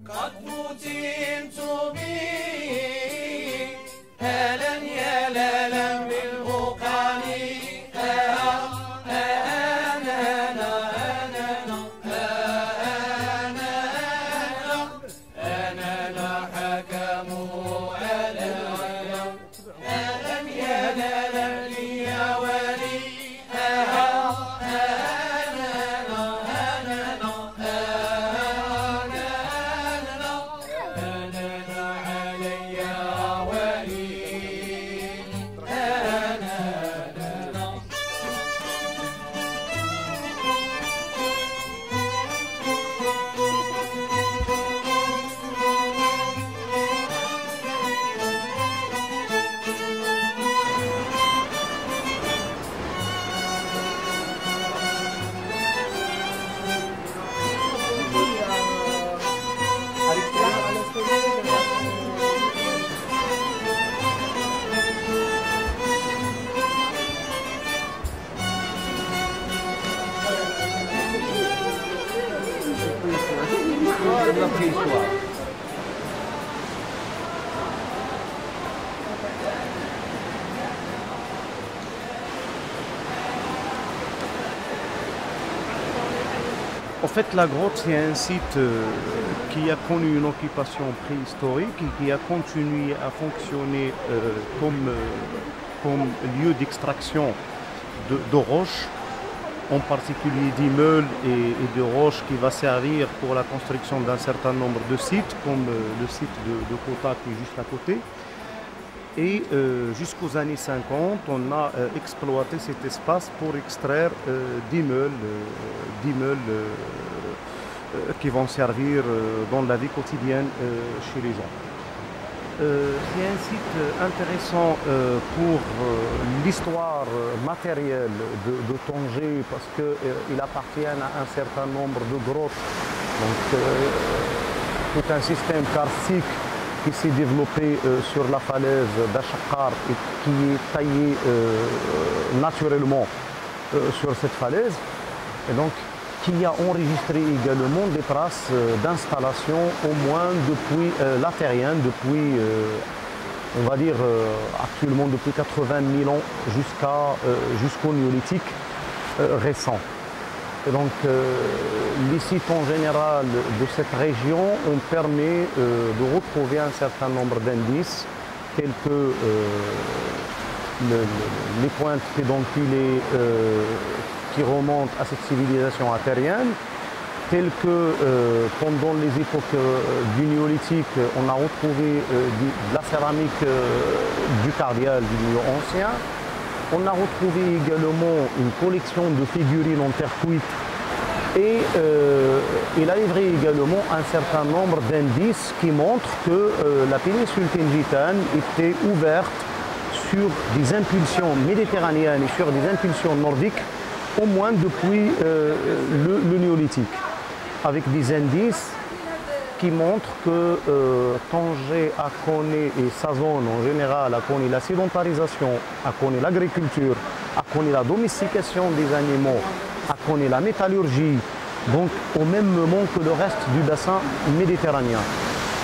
قد فتنت به هلا يا لالا بالبقال أنا لا حكموا علي هلا يا لالا لي يا ولي La préhistoire. En fait, la grotte, c'est un site qui a connu une occupation préhistorique et qui a continué à fonctionner comme lieu d'extraction de roches, en particulier d'immeubles et de roches qui va servir pour la construction d'un certain nombre de sites, comme le site de Kota qui est juste à côté. Et jusqu'aux années 50, on a exploité cet espace pour extraire d'immeubles qui vont servir dans la vie quotidienne chez les gens. C'est un site intéressant pour l'histoire matérielle de Tanger parce qu'il appartient à un certain nombre de grottes. Donc, tout un système karstique qui s'est développé sur la falaise d'Achakar et qui est taillé naturellement sur cette falaise. Et donc, qui a enregistré également des traces d'installation au moins depuis la terrienne, depuis, on va dire, actuellement depuis 80 000 ans jusqu'au néolithique récent. Et donc, les sites en général de cette région ont permis de retrouver un certain nombre d'indices, tels que les pointes pédonculées qui remontent à cette civilisation atérienne, telles que pendant les époques du néolithique, on a retrouvé de la céramique du cardial du milieu ancien. On a retrouvé également une collection de figurines en terre cuite et il a livré également un certain nombre d'indices qui montrent que la péninsule tingitane était ouverte sur des impulsions méditerranéennes et sur des impulsions nordiques au moins depuis le néolithique, avec des indices qui montrent que Tanger a connu, et sa zone en général, a connu la sédentarisation, a connu l'agriculture, a connu la domestication des animaux, a connu la métallurgie, donc au même moment que le reste du bassin méditerranéen.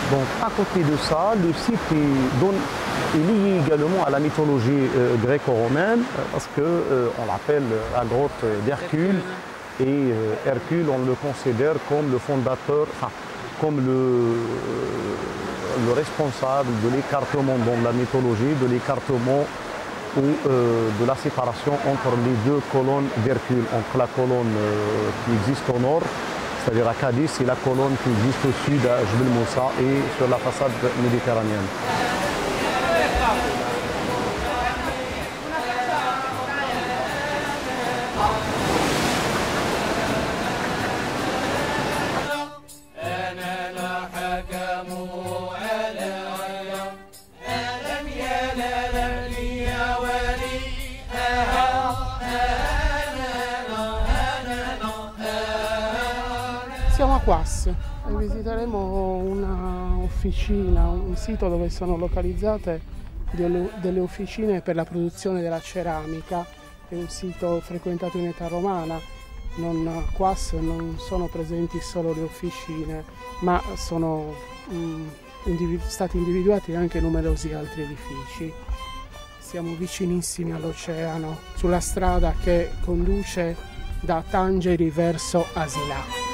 Donc à côté de ça, le site est lié également à la mythologie gréco-romaine, parce qu'on l'appelle la grotte d'Hercule, et Hercule, on le considère comme le fondateur, enfin, comme le responsable de l'écartement dans la mythologie, de l'écartement ou de la séparation entre les deux colonnes d'Hercule, entre la colonne qui existe au nord, c'est-à-dire à Cadiz, et la colonne qui existe au sud à Jebel Moussa et sur la façade méditerranéenne. Siamo a Quas e visiteremo un'officina, un sito dove sono localizzate delle officine per la produzione della ceramica. È un sito frequentato in età romana Quas non sono presenti solo le officine, ma sono stati individuati anche numerosi altri edifici. Siamo vicinissimi all'oceano, sulla strada che conduce da Tangeri verso Asilà.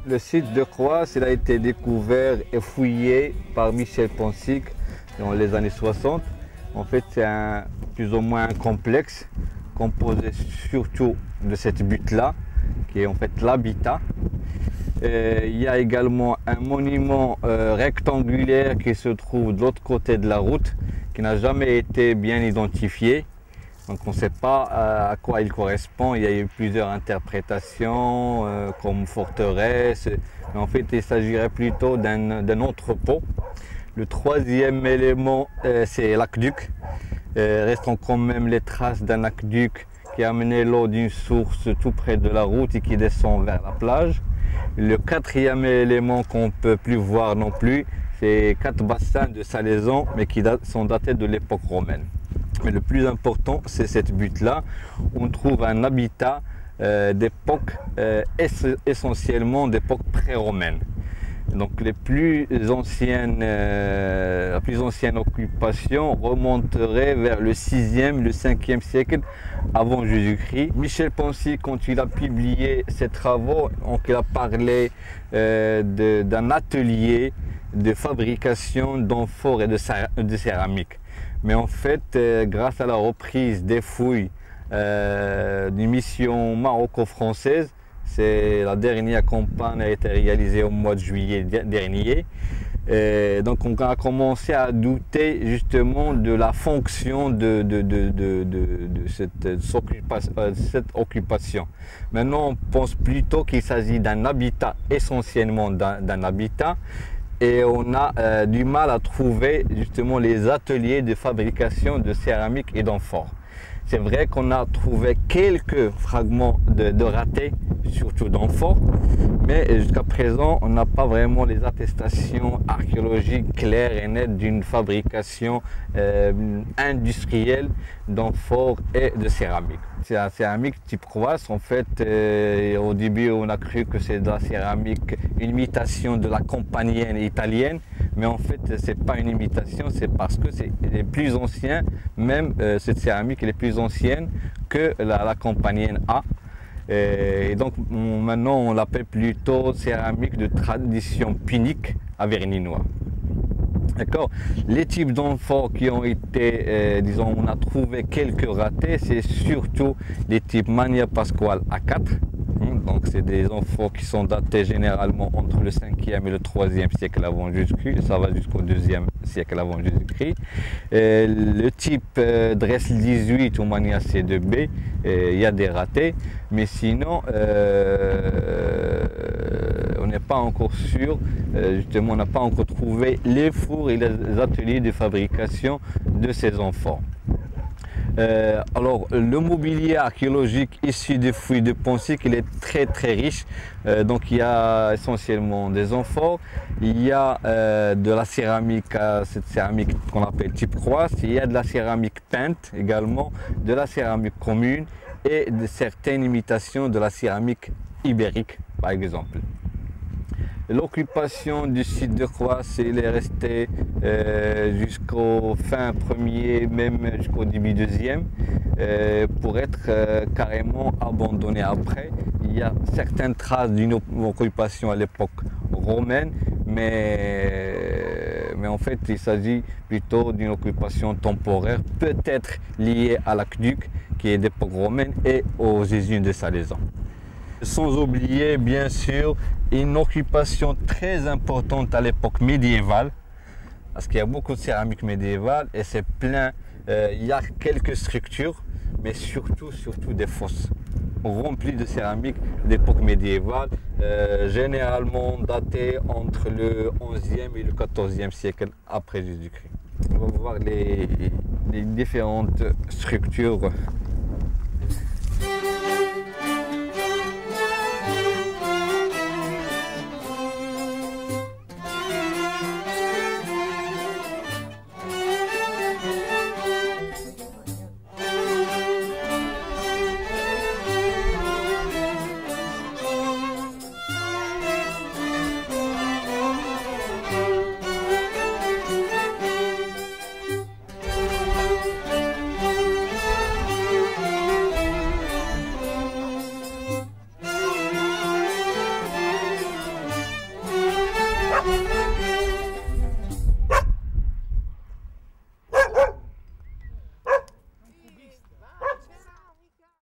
Le site de Quas, il a été découvert et fouillé par Michel Ponsic dans les années 60. En fait, c'est plus ou moins un complexe composé surtout de cette butte-là, qui est en fait l'habitat. Il y a également un monument rectangulaire qui se trouve de l'autre côté de la route, qui n'a jamais été bien identifié. Donc on ne sait pas à quoi il correspond. Il y a eu plusieurs interprétations comme forteresse, mais en fait il s'agirait plutôt d'un entrepôt. Le troisième élément, c'est l'aqueduc. Restent quand même les traces d'un aqueduc qui a amené l'eau d'une source tout près de la route et qui descend vers la plage. Le quatrième élément qu'on ne peut plus voir non plus, c'est 4 bassins de salaison, mais qui sont datés de l'époque romaine. Mais le plus important, c'est cette butte-là. On trouve un habitat d'époque, essentiellement d'époque pré-romaine. Donc la plus ancienne occupation remonterait vers le 6e, le 5e siècle avant Jésus-Christ. Michel Ponsic, quand il a publié ses travaux, il a parlé d'un atelier de fabrication d'amphores et de céramique. Mais en fait, grâce à la reprise des fouilles d'une mission maroco-française, c'est la dernière campagne a été réalisée au mois de juillet dernier. Donc on a commencé à douter justement de la fonction de cette occupation. Maintenant on pense plutôt qu'il s'agit d'un habitat, essentiellement d'un habitat. Et on a du mal à trouver justement les ateliers de fabrication de céramique et d'amphores. C'est vrai qu'on a trouvé quelques fragments de ratés, surtout d'amphores, mais jusqu'à présent, on n'a pas vraiment les attestations archéologiques claires et nettes d'une fabrication industrielle d'amphores et de céramique. C'est la céramique type Quas. En fait, au début, on a cru que c'est de la céramique, une imitation de la campanienne italienne, mais en fait, c'est pas une imitation, c'est parce que c'est plus ancien, même cette céramique elle est plus ancienne que la campanienne A. Et donc maintenant, on l'appelle plutôt céramique de tradition punique averninois. D'accord. Les types d'amphores qui ont été, disons, on a trouvé quelques ratés, c'est surtout les types Magna Pasquale A4. Donc c'est des amphores qui sont datés généralement entre le 5e et le 3e siècle avant Jésus-Christ, ça va jusqu'au 2e siècle avant Jésus-Christ. Le type Dressel 18 ou Magna C2B, il y a des ratés, mais sinon on n'est pas encore sûr, justement on n'a pas encore trouvé les fours et les ateliers de fabrication de ces amphores. Alors le mobilier archéologique issu des fouilles de Ponsic, il est très riche. Donc il y a essentiellement des amphores, il y a de la céramique, cette céramique qu'on appelle type Quas, il y a de la céramique peinte également, de la céramique commune et de certaines imitations de la céramique ibérique par exemple. L'occupation du site de Quas, il est resté jusqu'au fin premier, même jusqu'au début deuxième, pour être carrément abandonné après. Il y a certaines traces d'une occupation à l'époque romaine, mais mais en fait il s'agit plutôt d'une occupation temporaire, peut-être liée à l'aqueduc qui est d'époque romaine et aux usines de salaison. Sans oublier bien sûr une occupation très importante à l'époque médiévale, parce qu'il y a beaucoup de céramique médiévale et c'est plein, il y a quelques structures, mais surtout des fosses remplies de céramique d'époque médiévale, généralement datées entre le 11e et le 14e siècle après Jésus-Christ. On va voir les différentes structures